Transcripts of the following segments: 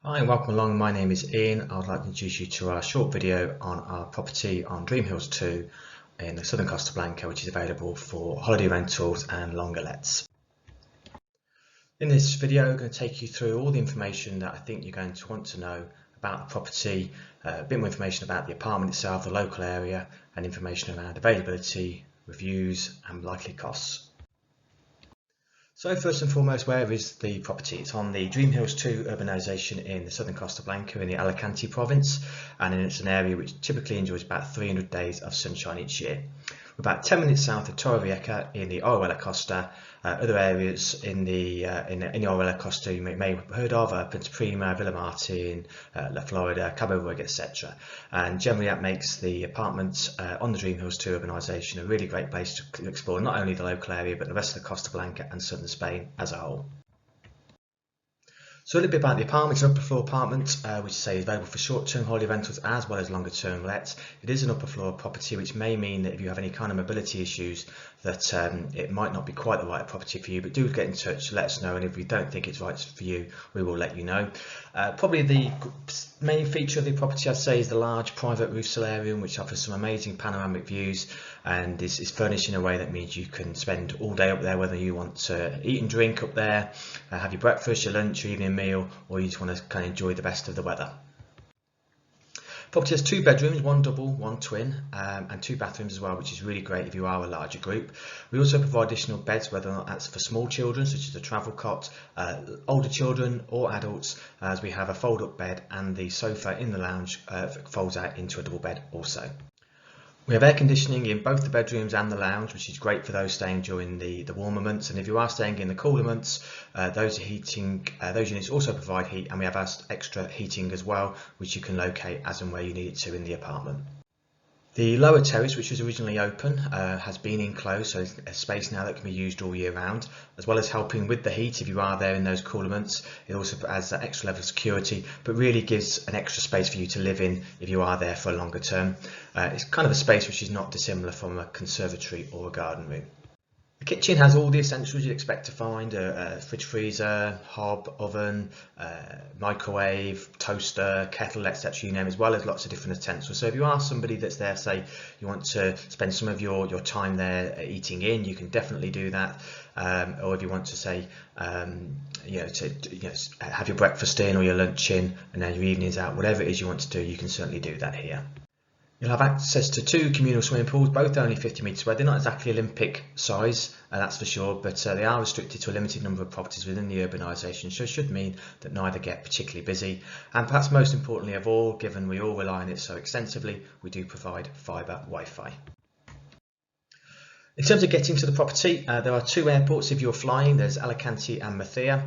Hi and welcome along. My name is Ian. I would like to introduce you to our short video on our property on Dream Hills 2 in the southern Costa Blanca, which is available for holiday rentals and longer lets. In this video, I'm going to take you through all the information that I think you're going to want to know about the property, a bit more information about the apartment itself, the local area, and information around availability, reviews, and likely costs. So first and foremost, where is the property? It's on the Dream Hills 2 urbanisation in the southern Costa Blanca in the Alicante province, and it's an area which typically enjoys about 300 days of sunshine each year. We're about 10 minutes south of Torrevieja in the Orihuela Costa. Other areas in the Orihuela Costa you may have heard of, Punta Prima, Villa Martin, La Florida, Cabo Ruiz, etc. And generally that makes the apartments on the Dream Hills 2 urbanisation a really great place to explore not only the local area but the rest of the Costa Blanca and southern Spain as a whole. So a little bit about the apartment. It's an upper floor apartment, which is available for short-term holiday rentals as well as longer-term lets. It is an upper floor property, which may mean that if you have any kind of mobility issues, that it might not be quite the right property for you. But do get in touch, let us know, and if we don't think it's right for you, we will let you know. Probably the main feature of the property, I'd say, is the large private roof solarium, which offers some amazing panoramic views and is furnished in a way that means you can spend all day up there, whether you want to eat and drink up there, have your breakfast, your lunch, your evening meal, or you just want to kind of enjoy the best of the weather. Property has 2 bedrooms, 1 double, 1 twin, and 2 bathrooms as well, which is really great if you are a larger group. We also provide additional beds, whether or not that's for small children, such as a travel cot, older children or adults, as we have a fold-up bed, and the sofa in the lounge folds out into a double bed also. We have air conditioning in both the bedrooms and the lounge, which is great for those staying during the warmer months. And if you are staying in the cooler months, those units also provide heat, and we have extra heating as well, which you can locate as and where you need it to in the apartment. The lower terrace, which was originally open, has been enclosed, so it's a space now that can be used all year round, as well as helping with the heat if you are there in those cooler months. It also adds that extra level of security, but really gives an extra space for you to live in if you are there for a longer term. It's kind of a space which is not dissimilar from a conservatory or a garden room. The kitchen has all the essentials you'd expect to find: a fridge, freezer, hob, oven, microwave, toaster, kettle, etc. you name, as well as lots of different utensils. So if you are somebody that's there, say you want to spend some of your time there eating in, you can definitely do that. Or if you want to say have your breakfast in or your lunch in and then your evenings out, whatever it is you want to do, you can certainly do that here. You'll have access to 2 communal swimming pools, both only 50 metres wide. They're not exactly Olympic size, that's for sure, but they are restricted to a limited number of properties within the urbanisation, so it should mean that neither get particularly busy. And perhaps most importantly of all, given we all rely on it so extensively, we do provide fibre Wi-Fi. In terms of getting to the property, there are 2 airports if you're flying. There's Alicante and Murcia.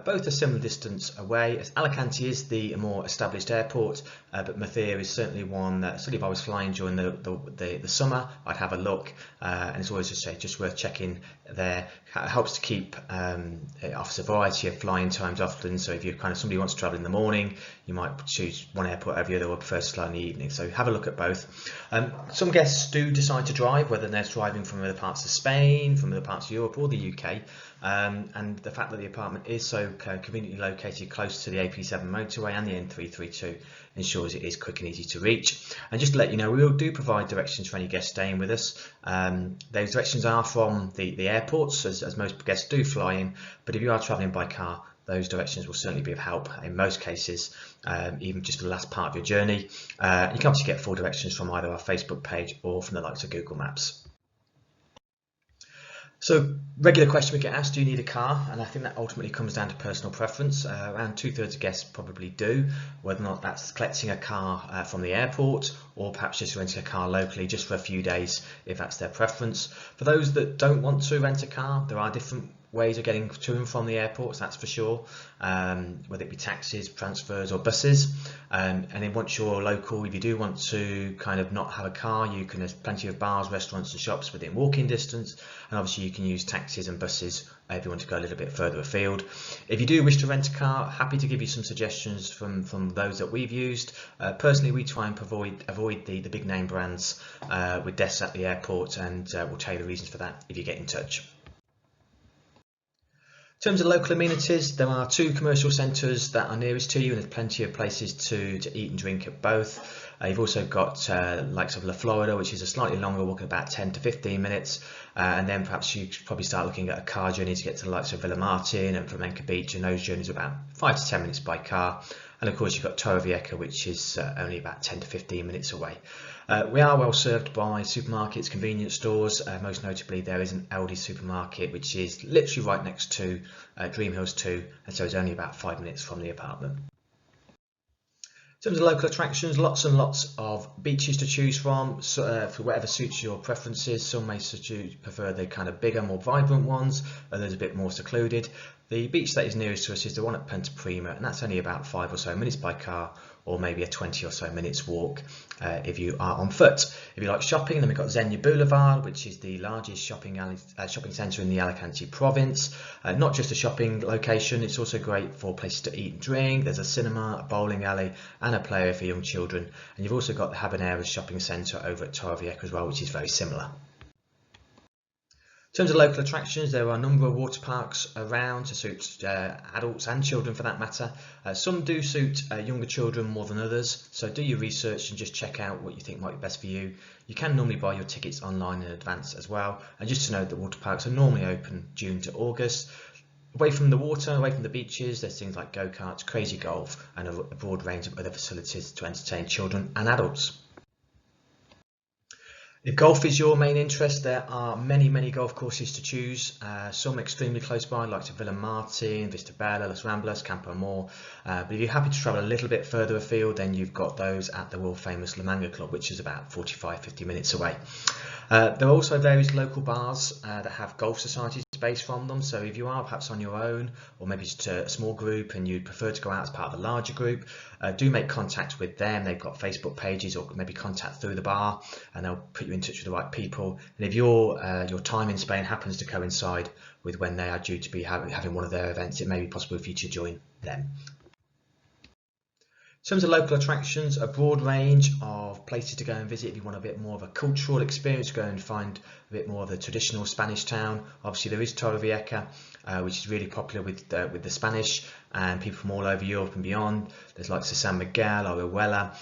Both a similar distance away, as Alicante is the more established airport, but Murcia is certainly one that, certainly if I was flying during the summer, I'd have a look, and it's always just worth checking there. It helps to keep, it offers a variety of flying times often, so if you're kind of somebody who wants to travel in the morning, you might choose one airport over the other, or prefer to fly in the evening, so have a look at both. Some guests do decide to drive, whether they're driving from other parts of Spain, from other parts of Europe or the UK, and the fact that the apartment is so conveniently located close to the AP7 motorway and the N332 ensures it is quick and easy to reach. And just to let you know, we do provide directions for any guests staying with us. Those directions are from the airports, as most guests do fly in, but if you are travelling by car, those directions will certainly be of help in most cases, even just for the last part of your journey. You can obviously get full directions from either our Facebook page or from the likes of Google Maps. So, regular question we get asked, do you need a car? And I think that ultimately comes down to personal preference. Around 2/3 of guests probably do, whether or not that's collecting a car from the airport or perhaps just renting a car locally just for a few days if that's their preference. For those that don't want to rent a car, there are different ways of getting to and from the airports, that's for sure, whether it be taxis, transfers or buses. And then once you're local, if you do want to kind of not have a car, there's plenty of bars, restaurants and shops within walking distance, and obviously you can use taxis and buses if you want to go a little bit further afield. If you do wish to rent a car, happy to give you some suggestions from those that we've used. Personally, we try and avoid the big name brands with desks at the airport, and we'll tell you the reasons for that if you get in touch. In terms of local amenities, there are 2 commercial centres that are nearest to you, and there's plenty of places to eat and drink at both. You've also got likes of La Florida, which is a slightly longer walk, about 10 to 15 minutes, and then perhaps you should probably start looking at a car journey to get to the likes of Villa Martin and Flamenca Beach, and those journeys are about 5 to 10 minutes by car. And of course you've got Torrevieja, which is only about 10 to 15 minutes away. We are well served by supermarkets, convenience stores. Most notably, there is an Aldi supermarket, which is literally right next to Dream Hills 2, and so it's only about 5 minutes from the apartment. In terms of local attractions, lots and lots of beaches to choose from, so, for whatever suits your preferences. Some may prefer the kind of bigger, more vibrant ones, others a bit more secluded. The beach that is nearest to us is the one at Punta Prima, and that's only about 5 or so minutes by car, or maybe a 20 or so minutes walk if you are on foot. If you like shopping, then we've got Zegna Boulevard, which is the largest shopping centre in the Alicante province. Not just a shopping location, it's also great for places to eat and drink. There's a cinema, a bowling alley, and a play area for young children. And you've also got the Habaneras shopping centre over at Torrevieja as well, which is very similar. In terms of local attractions, there are a number of water parks around to suit adults and children for that matter. Some do suit younger children more than others, so do your research and just check out what you think might be best for you. You can normally buy your tickets online in advance as well, and just to note that water parks are normally open June to August. Away from the water, away from the beaches, there's things like go-karts, crazy golf, and a broad range of other facilities to entertain children and adults. If golf is your main interest, there are many golf courses to choose. Some extremely close by, like to Villa Martin, Vista Bella, Los Ramblas, Campo Amor. But if you're happy to travel a little bit further afield, then you've got those at the world famous La Manga Club, which is about 45-50 minutes away. There are also various local bars that have golf societies based from them, so if you are perhaps on your own, or maybe just a small group and you'd prefer to go out as part of a larger group, do make contact with them. They've got Facebook pages, or maybe contact through the bar, and they'll put you in touch with the right people. And if your time in Spain happens to coincide with when they are due to be having one of their events, it may be possible for you to join them. In terms of local attractions, a broad range of places to go and visit if you want a bit more of a cultural experience, go and find a bit more of the traditional Spanish town. Obviously there is Torrevieja, which is really popular with the Spanish and people from all over Europe and beyond. There's like San Miguel, Orihuela,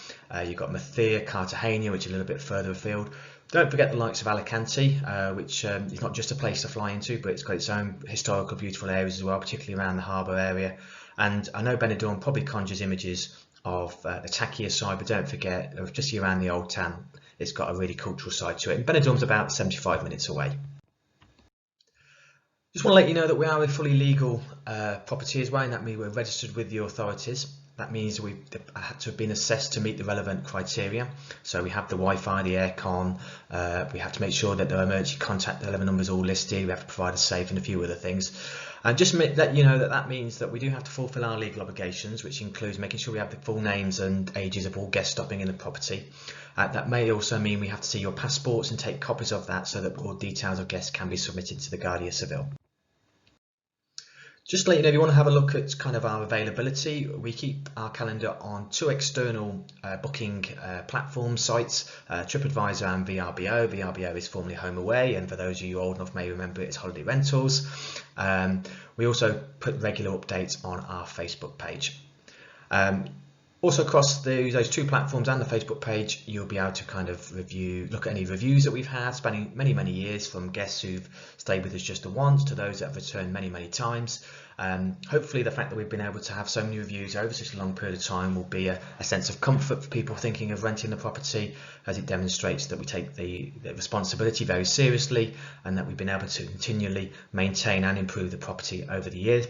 you've got Murcia, Cartagena, which is a little bit further afield. Don't forget the likes of Alicante, which is not just a place to fly into, but it's got its own historical beautiful areas as well, particularly around the harbour area. And I know Benidorm probably conjures images of the tackier side, but don't forget, just around the old town, it's got a really cultural side to it. And Benidorm's about 75 minutes away. Just want to let you know that we are a fully legal property as well, and that means we're registered with the authorities. That means we had to have been assessed to meet the relevant criteria. So we have the Wi-Fi, the aircon, we have to make sure that the emergency contact telephone numbers are all listed, we have to provide a safe and a few other things. And just let you know that that means that we do have to fulfil our legal obligations, which includes making sure we have the full names and ages of all guests stopping in the property. That may also mean we have to see your passports and take copies of that so that all details of guests can be submitted to the Guardia Civil. Just to let you know, if you want to have a look at kind of our availability, we keep our calendar on 2 external booking platform sites, TripAdvisor and VRBO. VRBO is formerly HomeAway, and for those of you old enough may remember it's Holiday Rentals. We also put regular updates on our Facebook page. Also across those 2 platforms and the Facebook page, you'll be able to kind of look at any reviews that we've had spanning many years, from guests who've stayed with us just the once to those that have returned many times. Hopefully the fact that we've been able to have so many reviews over such a long period of time will be a sense of comfort for people thinking of renting the property, as it demonstrates that we take the responsibility very seriously and that we've been able to continually maintain and improve the property over the years.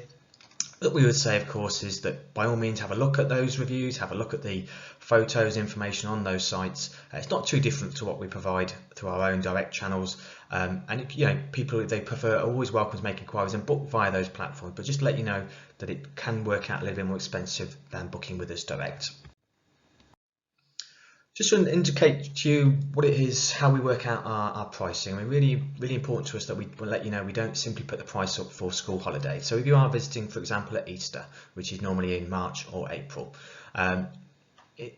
What we would say, of course, is that by all means have a look at those reviews, have a look at the photos, information on those sites. It's not too different to what we provide through our own direct channels. And you know, people, if they prefer, are always welcome to make inquiries and book via those platforms. But just to let you know that it can work out a little bit more expensive than booking with us direct. Just to indicate to you what it is, how we work out our pricing. I mean, really important to us that we will let you know we don't simply put the price up for school holidays. So if you are visiting, for example, at Easter, which is normally in March or April,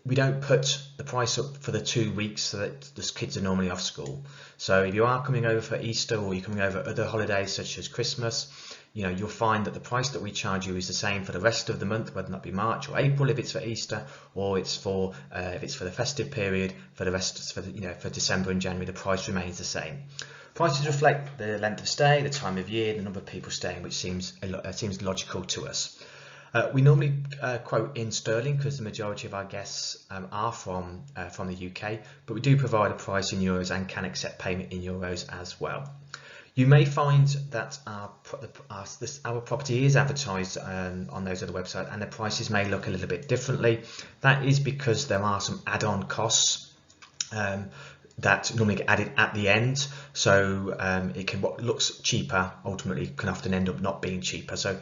we don't put the price up for the 2 weeks so that the kids are normally off school. So if you are coming over for Easter, or you're coming over other holidays such as Christmas, you'll find that the price that we charge you is the same for the rest of the month, whether that be March or April if it's for Easter, or it's for if it's for the festive period. For the rest, for December and January, the price remains the same. Prices reflect the length of stay, the time of year, the number of people staying, which seems logical to us. We normally quote in sterling because the majority of our guests are from the UK, but we do provide a price in euros and can accept payment in euros as well. You may find that our property is advertised on those other websites, and the prices may look a little bit differently. That is because there are some add-on costs that normally get added at the end, so what looks cheaper ultimately can often end up not being cheaper. So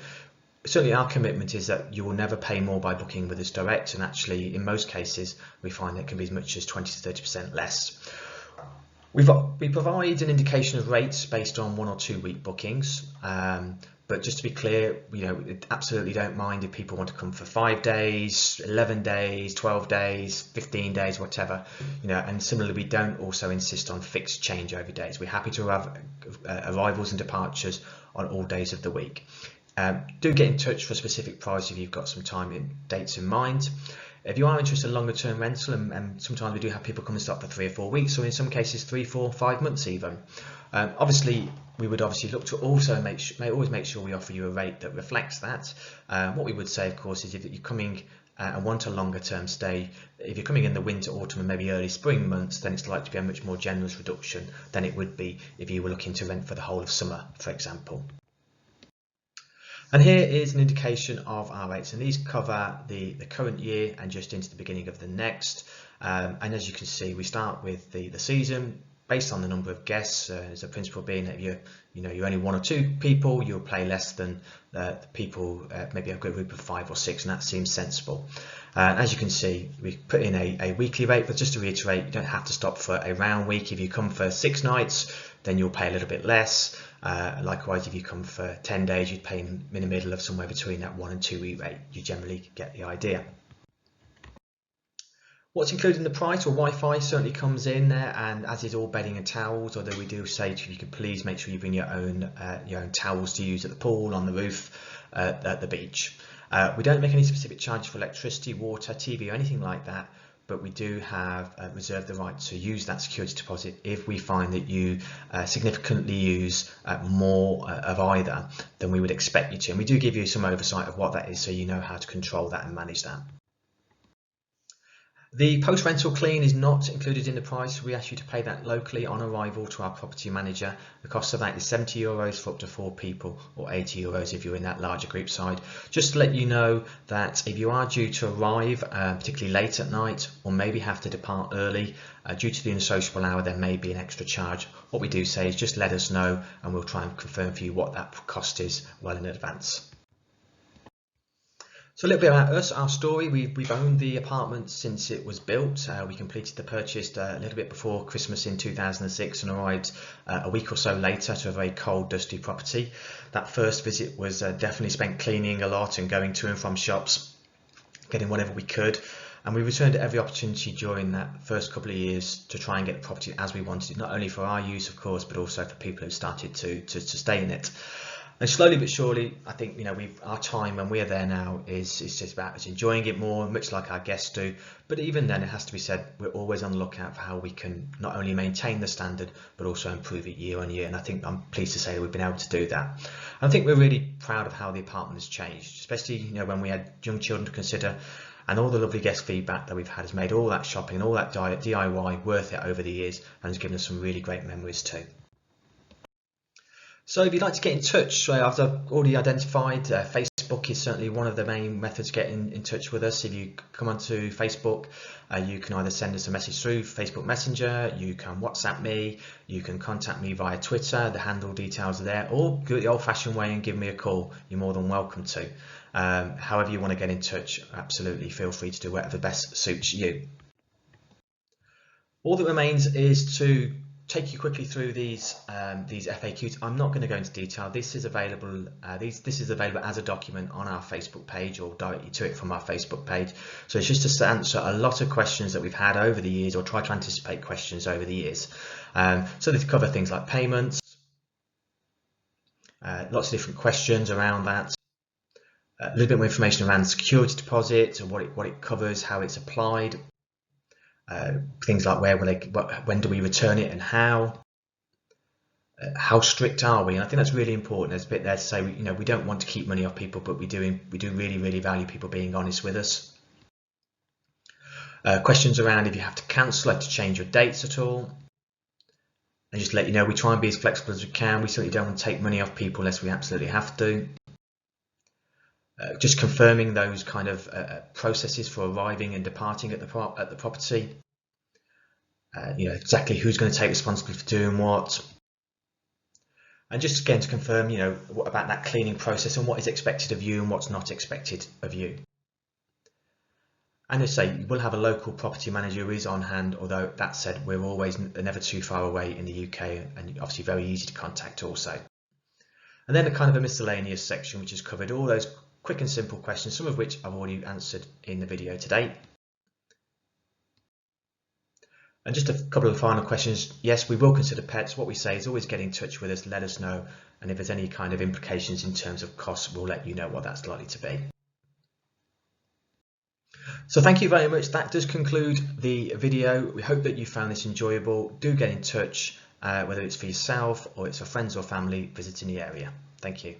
certainly our commitment is that you will never pay more by booking with us direct, and actually in most cases we find that it can be as much as 20 to 30% less. We provide an indication of rates based on 1 or 2 week bookings, but just to be clear, we absolutely don't mind if people want to come for 5 days, 11 days, 12 days, 15 days, whatever, and similarly we don't also insist on fixed changeover days. We're happy to have arrivals and departures on all days of the week. Do get in touch for a specific price if you've got some time and dates in mind. If you are interested in longer term rental, and sometimes we do have people come and stop for 3 or 4 weeks, or in some cases 3, 4, 5 months even. Obviously, we would look to also always make sure we offer you a rate that reflects that. What we would say, of course, is if you're coming and want a longer term stay, if you're coming in the winter, autumn and maybe early spring months, then it's likely to be a much more generous reduction than it would be if you were looking to rent for the whole of summer, for example. And here is an indication of our rates, and these cover the current year and just into the beginning of the next. And as you can see, we start with the season based on the number of guests. As a principle being that you're only 1 or 2 people, you'll pay less than the people, maybe a group of 5 or 6, and that seems sensible. As you can see, we put in a weekly rate, but just to reiterate, you don't have to stop for a round week. If you come for 6 nights, then you'll pay a little bit less. Likewise, if you come for 10 days, you'd pay in the middle of somewhere between that 1 and 2 week rate. You generally get the idea. What's included in the price? Well, Wi-Fi certainly comes in there, and as is all bedding and towels, although we do say to you, you could please make sure you bring your own towels to use at the pool, on the roof, at the beach. We don't make any specific charges for electricity, water, TV or anything like that, but we do have reserved the right to use that security deposit if we find that you significantly use more of either than we would expect you to. And we do give you some oversight of what that is, so you know how to control that and manage that. The post-rental clean is not included in the price. We ask you to pay that locally on arrival to our property manager. The cost of that is €70 for up to 4 people, or €80 if you're in that larger group side. Just to let you know that if you are due to arrive, particularly late at night, or maybe have to depart early, due to the unsociable hour, there may be an extra charge. What we do say is just let us know and we'll try and confirm for you what that cost is well in advance. So a little bit about us, our story. We've owned the apartment since it was built. We completed the purchase a little bit before Christmas in 2006 and arrived a week or so later to a very cold, dusty property. That first visit was definitely spent cleaning a lot and going to and from shops, getting whatever we could. And we returned at every opportunity during that first couple of years to try and get the property as we wanted it, not only for our use, of course, but also for people who started to stay in it. And slowly but surely, I think our time when we are there now is just about us enjoying it more, much like our guests do. But even then, it has to be said, we're always on the lookout for how we can not only maintain the standard, but also improve it year on year. And I think I'm pleased to say that we've been able to do that. I think we're really proud of how the apartment has changed, especially when we had young children to consider. And all the lovely guest feedback that we've had has made all that shopping and all that DIY worth it over the years, and has given us some really great memories too. So if you'd like to get in touch, I've already identified Facebook is certainly one of the main methods to get in touch with us. If you come onto Facebook, you can either send us a message through Facebook Messenger, you can WhatsApp me, you can contact me via Twitter, the handle details are there, or do it the old-fashioned way and give me a call. You're more than welcome to. However you want to get in touch, absolutely feel free to do whatever best suits you. All that remains is to take you quickly through these FAQs. I'm not going to go into detail. This is available. This is available as a document on our Facebook page, or directly to it from our Facebook page. So it's just to answer a lot of questions that we've had over the years, or try to anticipate questions over the years. So they cover things like payments, Lots of different questions around that. A little bit more information around security deposit, and what it covers, how it's applied. Things like when do we return it and how. How strict are we? And I think that's really important. There's a bit there to say, we don't want to keep money off people, but we do really, really value people being honest with us. Questions around if you have to cancel, to change your dates at all. And just to let you know, we try and be as flexible as we can. We certainly don't want to take money off people unless we absolutely have to. Just confirming those kind of processes for arriving and departing at the property. Exactly who's going to take responsibility for doing what. And just again to confirm, what about that cleaning process and what is expected of you and what's not expected of you. And as I say, we'll have a local property manager who is on hand, although that said, we're always never too far away in the UK, and obviously very easy to contact also. And then a kind of a miscellaneous section which has covered all those quick and simple questions, some of which I've already answered in the video today. And just a couple of final questions. Yes, we will consider pets. What we say is always get in touch with us, let us know, and if there's any kind of implications in terms of costs, we'll let you know what that's likely to be. So thank you very much. That does conclude the video. We hope that you found this enjoyable. Do get in touch, whether it's for yourself or it's for friends or family visiting the area. Thank you.